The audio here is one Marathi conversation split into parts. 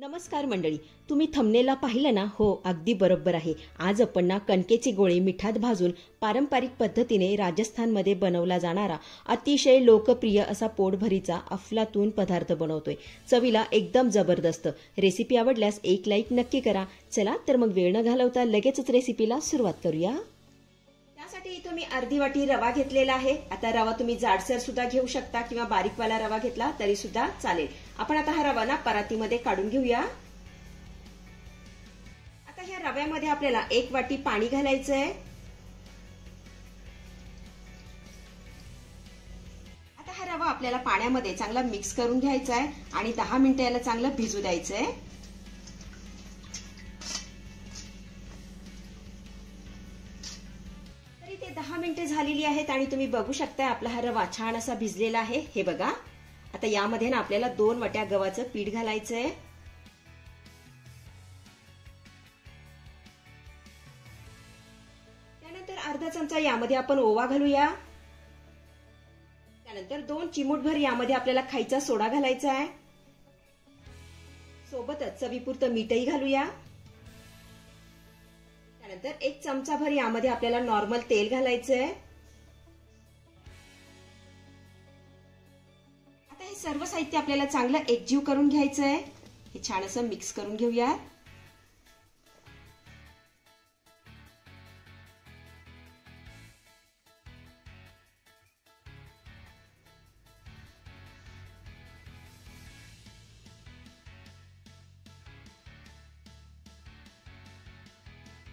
नमस्कार मंडळी, तुम्ही थंबनेलला पाहिलं ना? हो, अगदी बरोबर आहे. आज आपण ना कणकेचे गोळे मिठात भाजून पारंपरिक पद्धतीने राजस्थानमध्ये बनवला जाणारा अतिशय लोकप्रिय असा पोटभरीचा अफलातून पदार्थ बनवतोय. चवीला एकदम जबरदस्त. रेसिपी आवडल्यास एक लाईक नक्की करा. चला तर मग वेळ न घालवता लगेचच रेसिपीला सुरुवात करूया. त्यासाठी इथं मी अर्धी वाटी रवा घेतलेला आहे. आता रवा तुम्ही जाडसर सुद्धा घेऊ शकता किंवा बारीकवाला रवा घेतला तरी सुद्धा चालेल. आपण आता हा रवा ना परातीमध्ये काढून घेऊया. आता ह्या रव्यामध्ये आपल्याला 1 वाटी पाणी घालायचंय. आता हा रवा आपल्याला पाण्यामध्ये चांगला मिक्स करून घ्यायचा आहे आणि 10 मिनिटं याला चांगलं भिजू द्यायचंय. ते 10 मिनिटे झालेली आहेत आणि तुम्ही बघू शकता आपला हा रवा छान असा भिजलेला आहे. हे बघा. आता यामध्ये ना आपल्याला 2 वाट्या गव्हाचं पीठ घालायचंय. त्यानंतर अर्धा चमचा यामध्ये आपण ओवा घालूया. त्यानंतर 2 चिमूटभर यामध्ये आपल्याला खायचा सोडा घालायचा आहे. सोबतच चवीपुरतं मीठही घालूया. त्यानंतर 1 चमचाभर यामध्ये आपल्याला नॉर्मल तेल घालायचंय. आता हे सर्व साहित्य आपल्याला चांगलं एकजीव करून घ्यायचंय. हे छान असं मिक्स करून घेऊया.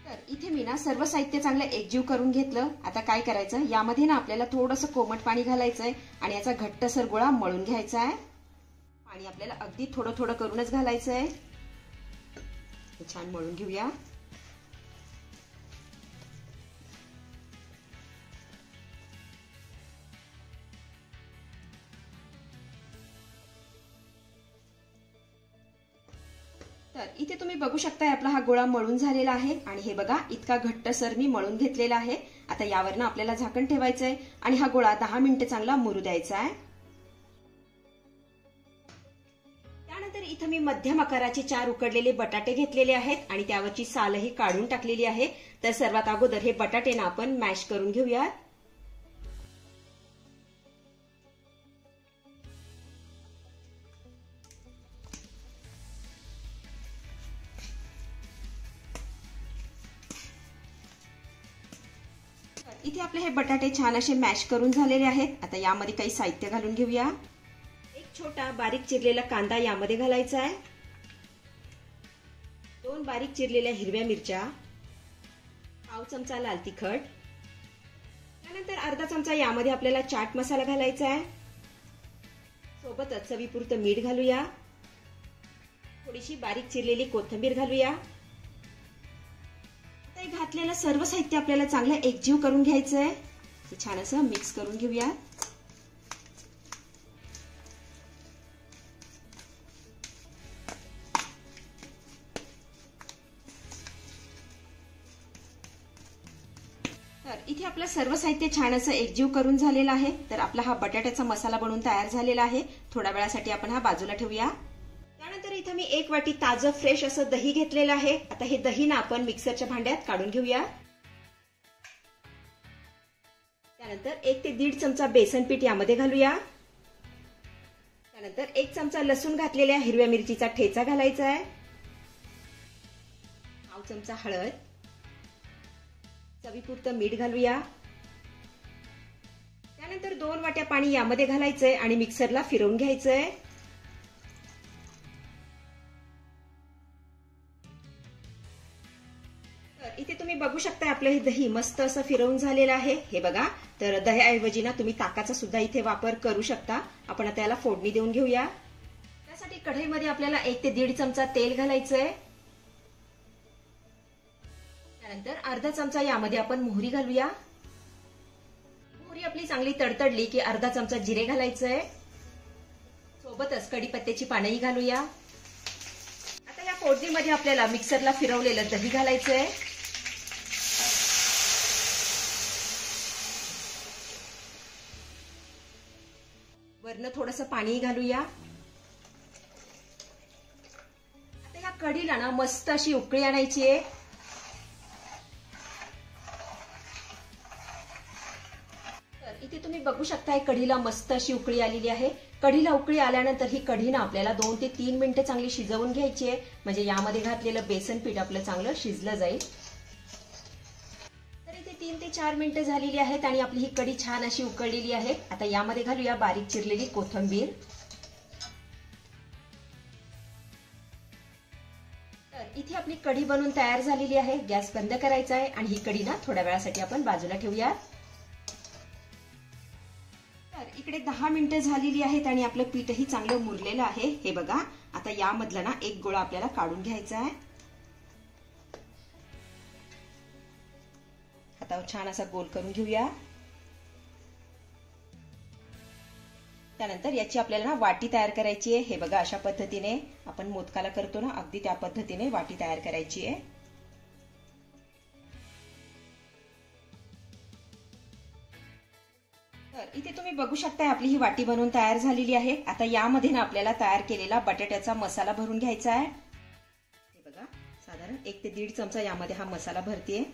तर इथे मी ना सर्व साहित्य चांगलं एकजीव करून घेतलं. आता काय करायचं, यामध्ये ना आपल्याला थोडंसं कोमट पाणी घालायचंय आणि याचा घट्टसर गोळा मळून घ्यायचा आहे. पाणी आपल्याला अगदी थोडं थोडं करूनच घालायचंय. हे छान मळून घेऊया. तर इथे तुम्ही बघू शकता आपला हा गोळा मळून झालेला आहे आणि हे बघा इतका घट्टसर मी मळून घेतलेला आहे. आता यावर ना आपल्याला झाकण ठेवायचंय आणि हा गोळा 10 मिनिटं चांगला मुरू द्यायचा आहे. त्यानंतर इथं मी मध्यम आकाराचे 4 उकडलेले बटाटे घेतलेले आहेत आणि त्यावरची सालही काढून टाकलेली आहे. तर सर्वात अगोदर हे बटाटे ना आपण मॅश करून घेऊयात. इथे आपले हे बटाटे छान असे मॅश करून झालेले आहेत. आता यामध्ये काही साहित्य घालून घेऊया. एक छोटा बारीक चिरलेला कांदा यामध्ये घालायचा आहे. 2 बारीक चिरलेल्या हिरव्या मिरच्या, पाव चमचा लाल तिखट. त्यानंतर अर्धा चमचा यामध्ये आपल्याला चाट मसाला घालायचा आहे. सोबतच चवीपुरतं मीठ घालूया. थोडीशी बारीक चिरलेली कोथिंबीर घालूया. घातलेलं सर्व साहित्य आपल्याला चांगलं एकजीव करून घ्यायचंय. छान असं मिक्स करून घेऊया. तर इथे आपलं सर्व साहित्य छान असं एकजीव करून झालेलं आहे. तर आपला हा बटाट्याचा मसाला बनवून तयार झालेला आहे. थोड्या वेळासाठी आपण हा बाजूला ठेवूया. त्यानंतर इथं मी 1 वाटी ताजं फ्रेश असं दही घेतलेलं आहे. आता हे दही ना आपण मिक्सरच्या भांड्यात काढून घेऊया. त्यानंतर 1 ते 1.5 चमचा बेसन पीठ यामध्ये घालूया. त्यानंतर 1 चमचा लसूण घातलेल्या हिरव्या मिरचीचा ठेचा घालायचा आहे. पाव चमचा हळद, चवीपुरतं मीठ घालूया. त्यानंतर 2 वाट्या पाणी यामध्ये घालायचंय आणि मिक्सरला फिरवून घ्यायचंय. इथे तुम्ही बघू शकता आपलं हे दही मस्त असं फिरवून झालेलं आहे. हे बघा. तर दह्याऐवजी ना तुम्ही ताकाचा सुद्धा इथे वापर करू शकता. आपण आता याला फोडणी देऊन घेऊया. त्यासाठी कढईमध्ये आपल्याला 1 ते 1.5 चमचा तेल घालायचंय. त्यानंतर अर्धा चमचा यामध्ये आपण मोहरी घालूया. मोहरी आपली चांगली तडतडली की अर्धा चमचा जिरे घालायचंय. सोबतच कढीपत्त्याची पानंही घालूया. आता या फोडणीमध्ये आपल्याला मिक्सरला फिरवलेलं दही घालायचंय. वरनं थोडंसं पाणी घालूया. कढीला ना मस्त अशी उकळी आणायची आहे. तर इथे तुम्ही बघू शकताय कढीला मस्त अशी उकळी आलेली आहे. कढीला उकळी आल्यानंतर ही कढी ना आपल्याला 2 ते 3 मिनिटं चांगली शिजवून घ्यायची आहे, म्हणजे यामध्ये घातलेलं बेसन पीठ आपलं चांगलं शिजलं जाईल. तर इथे 3 ते 4 मिनिटं झालेली आहेत आणि आपली ही कढी छान अशी उकळलेली आहे. आता यामध्ये घालूया बारीक चिरलेली कोथिंबीर. तर इथे आपली कढी बनवून तयार झालेली आहे. गॅस बंद करायचा आहे आणि ही कढी ना थोड्या वेळासाठी आपण बाजूला ठेवूया. तर इकडे 10 मिनिटं झालेली आहेत आणि आपलं पीठही चांगलं मुरलेलं आहे. हे बघा, आता यामधला ना एक गोळा आपल्याला काढून घ्यायचा आहे. आता छान असा गोल करून घेऊया. त्यानंतर याची आपल्याला ना वाटी तयार करायची आहे. हे बघा, अशा पद्धतीने आपण मोदकाला करतो ना, अगदी त्या पद्धतीने वाटी तयार करायची आहे. तर इथे तुम्ही बघू शकता आपली ही वाटी बनवून तयार झालेली आहे. आता यामध्ये ना आपल्याला तयार केलेला बटाट्याचा मसाला भरून घ्यायचा आहे. हे बघा, साधारण 1 ते 1.5 चमचा यामध्ये हा मसाला भरतीये.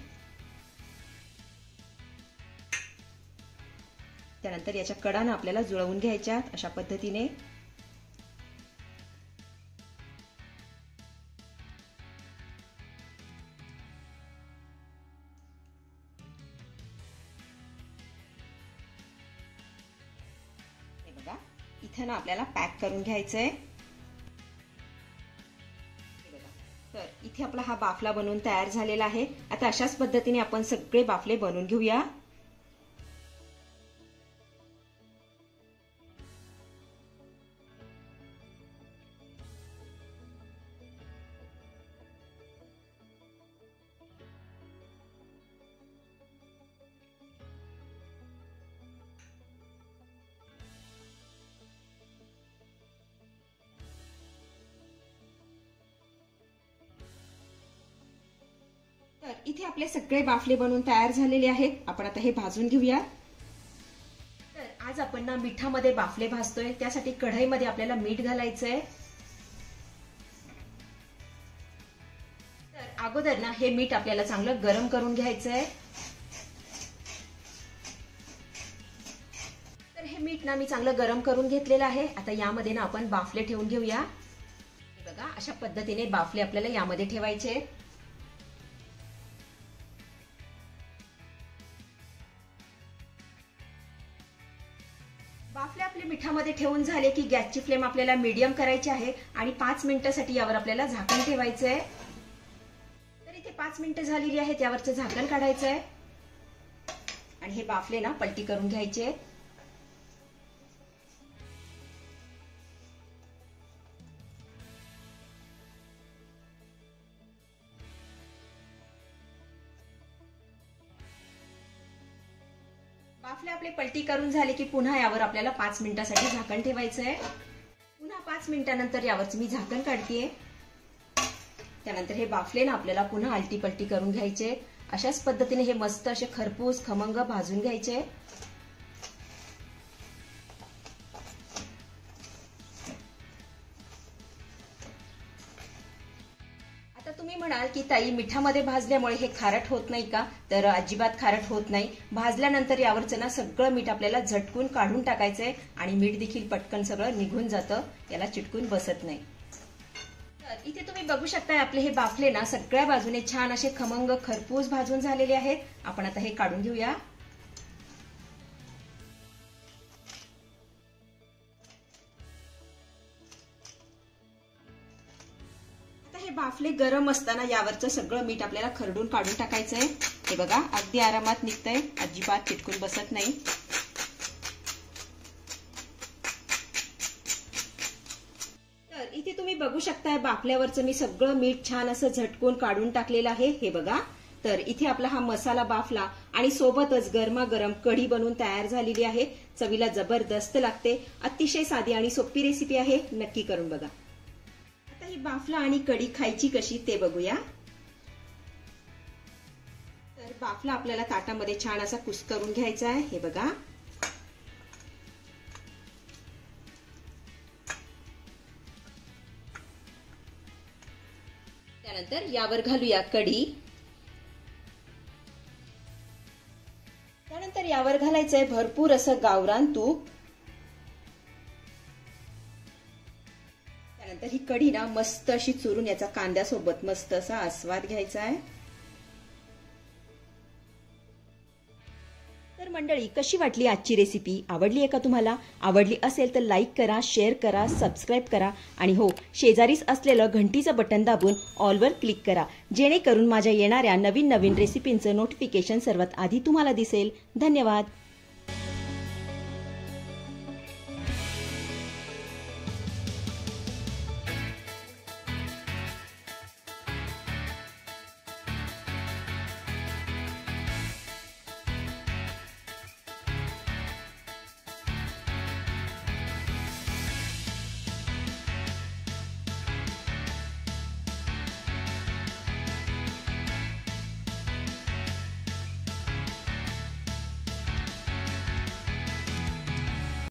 त्यानंतर याच्या कडानं आपल्याला जुळवून घ्यायच्यात अशा पद्धतीने. हे बघा, इथे ना आपल्याला पॅक करून घ्यायचंय. तर इथे आपला हा बाफला बनवून तयार झालेला आहे. आता अशाच पद्धतीने आपण सगळे बाफले बनवून घेऊया. तर इथे आपले सगळे बाफले बनवून तयार झालेले आहेत. आपण आता हे भाजून घेऊया. तर आज आपण ना मिठामध्ये बाफले भाजतोय. त्यासाठी कढईमध्ये आपल्याला मीठ घालायचंय. तर अगोदर ना हे मीठ आपल्याला चांगलं गरम करून घ्यायचंय. तर हे मीठ ना मी चांगलं गरम करून घेतलेलं आहे. आता यामध्ये ना आपण बाफले ठेवून घेऊया. हे बघा, अशा पद्धतीने बाफले आपल्याला यामध्ये ठेवायचे. बाफले आपले मिठामध्ये ठेवून झाले की गॅसची फ्लेम आपल्याला मीडियम करायची आहे आणि 5 मिनिटांसाठी यावर आपल्याला झाकण ठेवायचंय. तर इथे 5 मिनिटं झालेली आहेत. यावरचं झाकण काढायचंय आणि हे बाफले ना पलटी करून घ्यायचे. बाफले आपले पलटी करून झाले की पुन्हा यावर आपल्याला 5 मिनिटांसाठी झाकण ठेवायचंय. पुन्हा 5 मिनिटांनंतर यावरच मी झाकण काढतेय. त्यानंतर हे बाफले ना आपल्याला पुन्हा आलटी पलटी करून घ्यायचे. अशाच पद्धतीने हे मस्त असे खरपूस खमंग भाजून घ्यायचे. आता तुम्ही म्हणाल की ताई, मिठामध्ये भाजल्यामुळे हे खारट होत नाही का? तर अजिबात खारट होत नाही. भाजल्यानंतर यावरचं ना सगळं मीठ आपल्याला झटकून काढून टाकायचंय आणि मीठ देखील पटकन सगळं निघून जातं, याला चिटकून बसत नाही. तर इथे तुम्ही बघू शकता आपले हे बाफले ना सगळ्या बाजूने छान असे खमंग खरपूस भाजून झालेले आहेत. आपण आता हे काढून घेऊया. हे बाफले गरम असताना यावरचं सगळं मीठ आपल्याला खरडून काढून टाकायचंय. हे बघा, अगदी आरामात निघतंय, अजिबात चिटकून बसत नाही. तर इथे तुम्ही बघू शकताय बाफल्यावरचं मी सगळं मीठ छान असं झटकून काढून टाकलेलं आहे. हे बघा, तर इथे आपला हा मसाला बाफला आणि सोबतच गरमागरम कढी बनवून तयार झालेली आहे. चवीला जबरदस्त लागते. अतिशय साधी आणि सोपी रेसिपी आहे. नक्की करून बघा. ही बाफला आणि कढी खायची कशी ते बघूया. तर बाफला आपल्याला ताटामध्ये छान असा कुस्करून घ्यायचा आहे. हे बघा, त्यानंतर यावर घालूया कढी. त्यानंतर यावर घालायचंय भरपूर असं गावरान तूप. त्यानंतर ही कढी ना मस्त अशी चुरून याचा कांद्यासोबत मस्त असा आस्वाद घ्यायचा आहे. तर मंडळी, कशी वाटली आजची रेसिपी? आवडली आहे का तुम्हाला? आवडली असेल तर लाईक करा, शेअर करा, सबस्क्राईब करा आणि हो, शेजारीच असलेलं घंटीचं बटन दाबून ऑलवर क्लिक करा, जेणेकरून माझ्या येणाऱ्या नवीन रेसिपींचं नोटिफिकेशन सर्वात आधी तुम्हाला दिसेल. धन्यवाद.